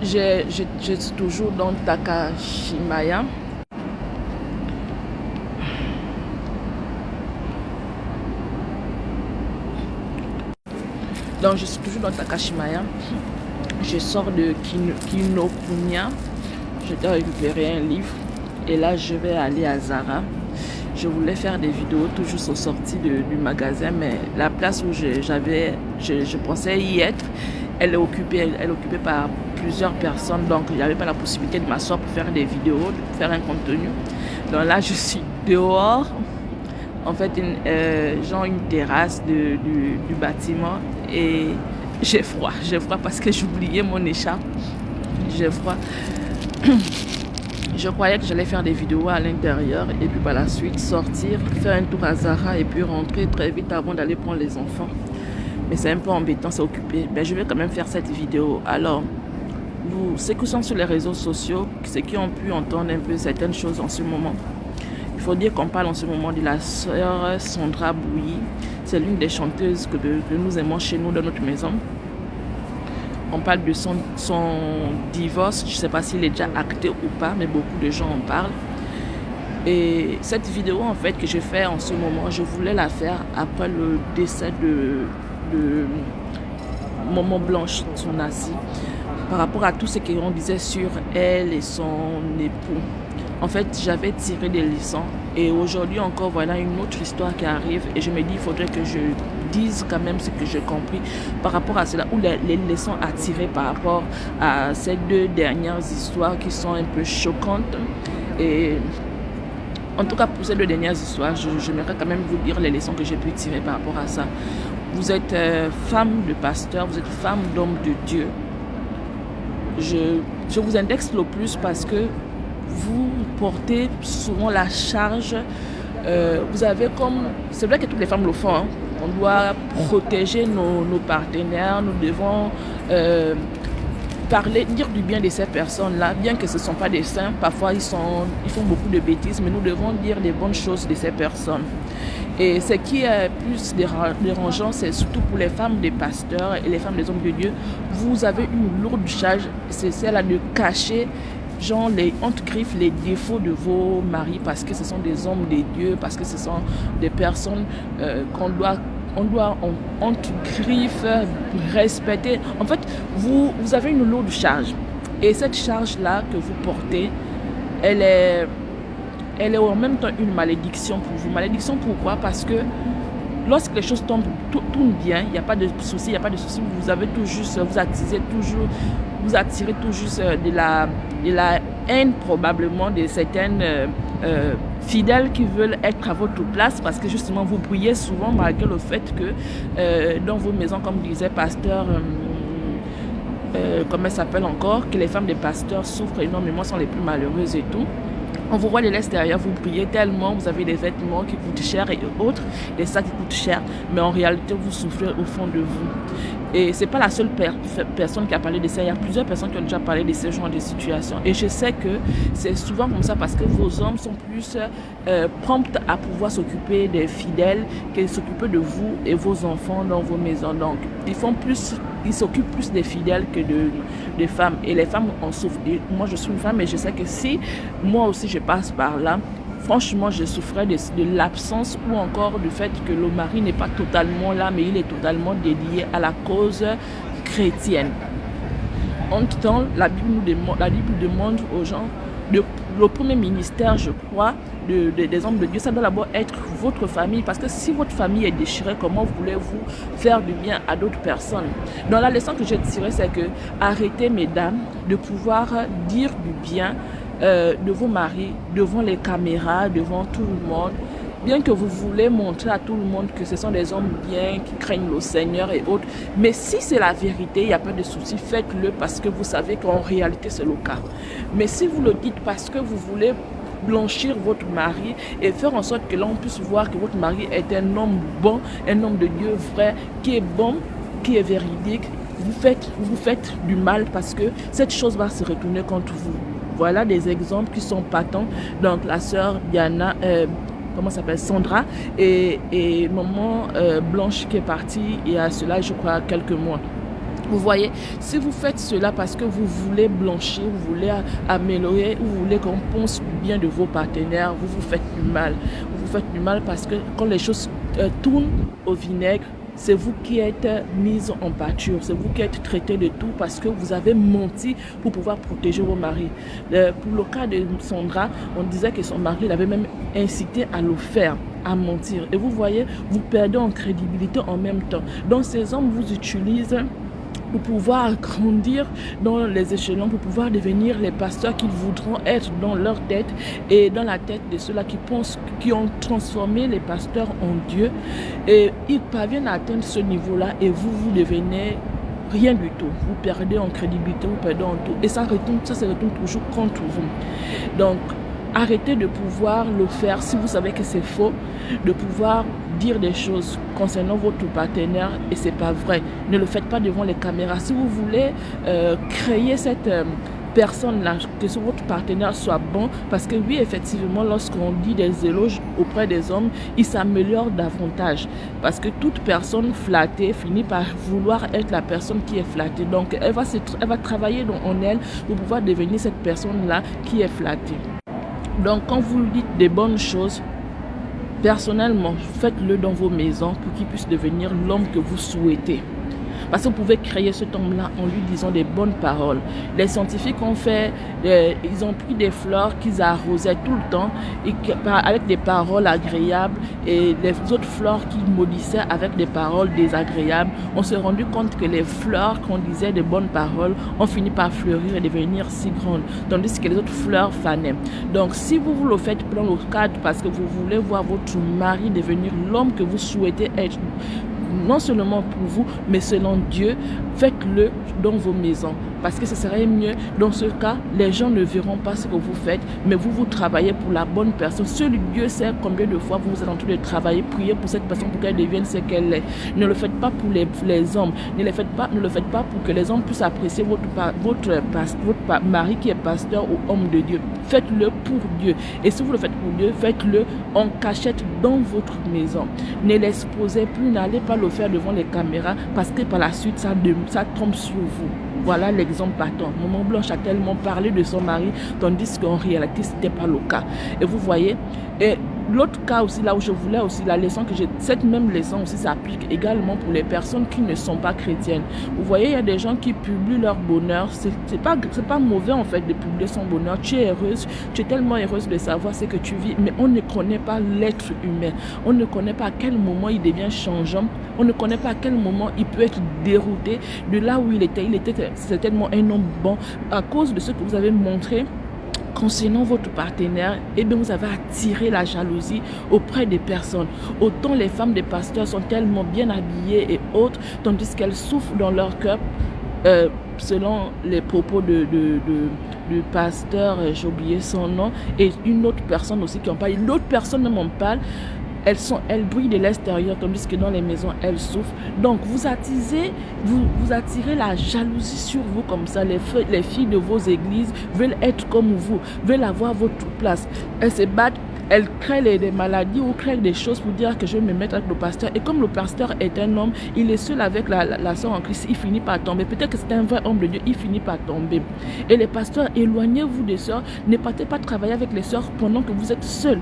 Je suis toujours dans Takashimaya. Donc, je suis toujours dans Takashimaya. Je sors de Kinokuniya. Je dois récupérer un livre. Et là, je vais aller à Zara. Je voulais faire des vidéos tout juste aux sorties du magasin, mais la place où je pensais y être, elle est occupée par plusieurs personnes, donc il n'y avait pas la possibilité de m'asseoir pour faire des vidéos, de faire un contenu. Donc là, je suis dehors, en fait, genre une terrasse du bâtiment, et j'ai froid parce que j'ai oublié mon écharpe, j'ai froid. Je croyais que j'allais faire des vidéos à l'intérieur et puis par la suite sortir, faire un tour à Zara et puis rentrer très vite avant d'aller prendre les enfants. Mais c'est un peu embêtant, c'est occupé. Mais je vais quand même faire cette vidéo. Alors, ceux qui sont sur les réseaux sociaux, ceux qui ont pu entendre un peu certaines choses en ce moment, il faut dire qu'on parle en ce moment de la sœur Sandra Bouyi. C'est l'une des chanteuses que nous aimons chez nous dans notre maison. On parle de son divorce. Je ne sais pas s'il est déjà acté ou pas, mais beaucoup de gens en parlent. Et cette vidéo, en fait, que je fais en ce moment, je voulais la faire après le décès de Maman Blanche Tsonasi, par rapport à tout ce qu'on disait sur elle et son époux. En fait, j'avais tiré des leçons et aujourd'hui encore, voilà une autre histoire qui arrive et je me dis, il faudrait que je dise quand même ce que j'ai compris par rapport à cela, ou les leçons à tirer par rapport à ces deux dernières histoires qui sont un peu choquantes. Et en tout cas, pour ces deux dernières histoires, j'aimerais quand même vous dire les leçons que j'ai pu tirer par rapport à ça. Vous êtes femme de pasteur, vous êtes femme d'homme de Dieu. Je vous indexe le plus parce que vous portez souvent la charge. Vous avez comme... C'est vrai que toutes les femmes le font. Hein. On doit protéger nos partenaires. Nous devons dire du bien de ces personnes-là. Bien que ce ne sont pas des saints, parfois ils font beaucoup de bêtises, mais nous devons dire des bonnes choses de ces personnes. Et ce qui est plus dérangeant, c'est surtout pour les femmes des pasteurs et les femmes des hommes de Dieu. Vous avez une lourde charge, c'est celle-là de cacher genre entre griffes les défauts de vos maris parce que ce sont des hommes de Dieu, parce que ce sont des personnes qu'on doit entre griffes respecter. En fait, vous avez une lourde charge et cette charge-là que vous portez, elle est en même temps une malédiction pour vous. Malédiction pourquoi? Parce que lorsque les choses tombent bien, il n'y a pas de souci, vous avez tout juste, vous attirez tout juste de la haine probablement de certaines fidèles qui veulent être à votre place parce que justement vous priez souvent malgré le fait que dans vos maisons, comme disait pasteur, comment elle s'appelle encore, que les femmes des pasteurs souffrent énormément, sont les plus malheureuses et tout. On vous voit de l'extérieur, vous priez tellement, vous avez des vêtements qui coûtent cher et autres, des sacs qui coûtent cher, mais en réalité, vous souffrez au fond de vous. Et ce n'est pas la seule personne qui a parlé de ça, il y a plusieurs personnes qui ont déjà parlé de ce genre de situation. Et je sais que c'est souvent comme ça parce que vos hommes sont plus prompts à pouvoir s'occuper des fidèles que s'occuper de vous et vos enfants dans vos maisons. Donc, ils s'occupent plus des fidèles que des femmes. Et les femmes en souffrent. Et moi, je suis une femme et je sais que si moi aussi je passe par là, franchement, je souffrais de l'absence ou encore du fait que le mari n'est pas totalement là, mais il est totalement dédié à la cause chrétienne. En tout temps, la Bible demande aux gens, le premier ministère, je crois, des hommes de Dieu, ça doit d'abord être votre famille. Parce que si votre famille est déchirée, comment voulez-vous faire du bien à d'autres personnes? Donc la leçon que j'ai tirée, c'est que arrêtez, mesdames, de pouvoir dire du bien de vos maris, devant les caméras, devant tout le monde. Bien que vous voulez montrer à tout le monde que ce sont des hommes bien, qui craignent le Seigneur et autres. Mais si c'est la vérité, il n'y a pas de souci, faites-le parce que vous savez qu'en réalité c'est le cas. Mais si vous le dites parce que vous voulez blanchir votre mari et faire en sorte que l'on puisse voir que votre mari est un homme bon, un homme de Dieu vrai, qui est bon, qui est véridique, vous faites du mal parce que cette chose va se retourner contre vous. Voilà des exemples qui sont patents. Donc la sœur Diana, Sandra et maman Blanche qui est partie il y a cela, je crois, quelques mois. Vous voyez, si vous faites cela parce que vous voulez blanchir, vous voulez améliorer, vous voulez qu'on pense bien de vos partenaires, vous vous faites du mal. Vous vous faites du mal parce que quand les choses tournent au vinaigre, c'est vous qui êtes mise en pâture, c'est vous qui êtes traité de tout parce que vous avez menti pour pouvoir protéger vos maris. Pour le cas de Sandra, on disait que son mari l'avait même incité à le faire, à mentir. Et vous voyez, vous perdez en crédibilité en même temps. Donc ces hommes vous utilisent pour pouvoir grandir dans les échelons, pour pouvoir devenir les pasteurs qu'ils voudront être dans leur tête et dans la tête de ceux-là qui pensent, qui ont transformé les pasteurs en Dieu. Et ils parviennent à atteindre ce niveau-là et vous devenez rien du tout. Vous perdez en crédibilité, vous perdez en tout. Et ça se retourne toujours contre vous. Donc, arrêtez de pouvoir le faire si vous savez que c'est faux, de pouvoir dire des choses concernant votre partenaire et c'est pas vrai. Ne le faites pas devant les caméras. Si vous voulez créer cette personne-là, que votre partenaire soit bon, parce que oui, effectivement, lorsqu'on dit des éloges auprès des hommes, il s'améliore davantage. Parce que toute personne flattée finit par vouloir être la personne qui est flattée. Donc, elle va travailler en elle pour pouvoir devenir cette personne-là qui est flattée. Donc, quand vous lui dites des bonnes choses, personnellement, faites-le dans vos maisons pour qu'il puisse devenir l'homme que vous souhaitez. Parce que vous pouvez créer cet homme-là en lui disant des bonnes paroles. Les scientifiques ont fait, ils ont pris des fleurs qu'ils arrosaient tout le temps et avec des paroles agréables et les autres fleurs qu'ils maudissaient avec des paroles désagréables. On s'est rendu compte que les fleurs qu'on disait de bonnes paroles ont fini par fleurir et devenir si grandes, tandis que les autres fleurs fanaient. Donc si vous le faites dans le cadre parce que vous voulez voir votre mari devenir l'homme que vous souhaitez être, non seulement pour vous, mais selon Dieu, faites-le dans vos maisons. Parce que ce serait mieux, dans ce cas, les gens ne verront pas ce que vous faites, mais vous travaillez pour la bonne personne. Seul Dieu sait combien de fois vous êtes en train de travailler, prier pour cette personne pour qu'elle devienne ce qu'elle est. Ne le faites pas pour les hommes, ne le faites pas pour que les hommes puissent apprécier votre mari qui est pasteur ou homme de Dieu. Faites-le pour Dieu. Et si vous le faites pour Dieu, faites-le en cachette dans votre maison. Ne l'exposez plus, n'allez pas le faire devant les caméras parce que par la suite, ça tombe sur vous. Voilà l'exemple partant. Maman Blanche a tellement parlé de son mari, tandis qu'en réalité, ce n'était pas le cas. Et vous voyez, et l'autre cas aussi, là où je voulais aussi, la leçon que j'ai, cette même leçon aussi s'applique également pour les personnes qui ne sont pas chrétiennes. Vous voyez, il y a des gens qui publient leur bonheur. C'est pas mauvais en fait de publier son bonheur. Tu es heureuse, tu es tellement heureuse de savoir ce que tu vis, mais on ne connaît pas l'être humain. On ne connaît pas à quel moment il devient changeant. On ne connaît pas à quel moment il peut être dérouté de là où il était. Il était certainement un homme bon à cause de ce que vous avez montré concernant votre partenaire. Et bien vous avez attiré la jalousie auprès des personnes. Autant les femmes des pasteurs sont tellement bien habillées et autres, tandis qu'elles souffrent dans leur cœur, selon les propos du pasteur, j'ai oublié son nom, et une autre personne aussi qui en parle. L'autre personne ne m'en parle. Elles brillent de l'extérieur, tandis que dans les maisons, elles souffrent. Donc, vous attirez la jalousie sur vous comme ça. Les filles de vos églises veulent être comme vous, veulent avoir votre place. Elles se battent. Elle crée des maladies ou crée des choses pour dire que je vais me mettre avec le pasteur. Et comme le pasteur est un homme, il est seul avec la sœur en Christ, il finit par tomber. Peut-être que c'est un vrai homme de Dieu, il finit par tomber. Et les pasteurs, éloignez-vous des sœurs. Ne partez pas travailler avec les sœurs pendant que vous êtes seuls.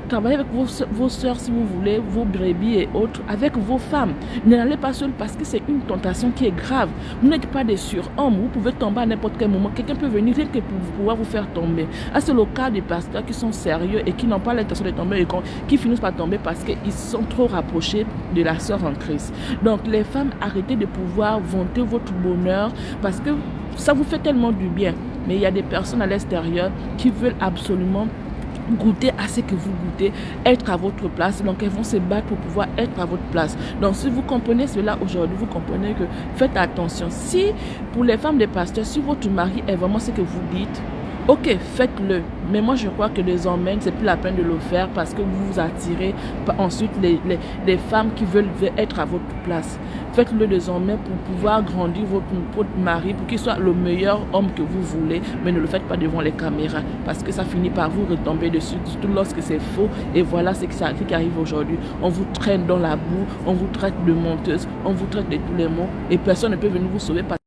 Travaillez avec vos sœurs si vous voulez, vos brebis et autres, avec vos femmes. N'allez pas seul parce que c'est une tentation qui est grave. Vous n'êtes pas des surhommes, vous pouvez tomber à n'importe quel moment. Quelqu'un peut venir rien que pour pouvoir vous faire tomber. Ah, c'est le cas des pasteurs qui sont sérieux et qui n'ont pas l'intention de tomber et qui finissent par tomber parce qu'ils sont trop rapprochés de la sœur en Christ. Donc les femmes, arrêtez de pouvoir vanter votre bonheur parce que ça vous fait tellement du bien. Mais il y a des personnes à l'extérieur qui veulent absolument goûter à ce que vous goûtez, être à votre place. Donc elles vont se battre pour pouvoir être à votre place. Donc si vous comprenez cela aujourd'hui, vous comprenez que faites attention. Si pour les femmes des pasteurs, si votre mari est vraiment ce que vous dites, ok, faites-le. Mais moi, je crois que désormais, c'est plus la peine de le faire parce que vous vous attirez ensuite les femmes qui veulent être à votre place. Faites-le désormais pour pouvoir grandir votre mari, pour qu'il soit le meilleur homme que vous voulez, mais ne le faites pas devant les caméras parce que ça finit par vous retomber dessus, surtout lorsque c'est faux. Et voilà ce qui arrive aujourd'hui. On vous traîne dans la boue, on vous traite de menteuse, on vous traite de tous les mots et personne ne peut venir vous sauver parce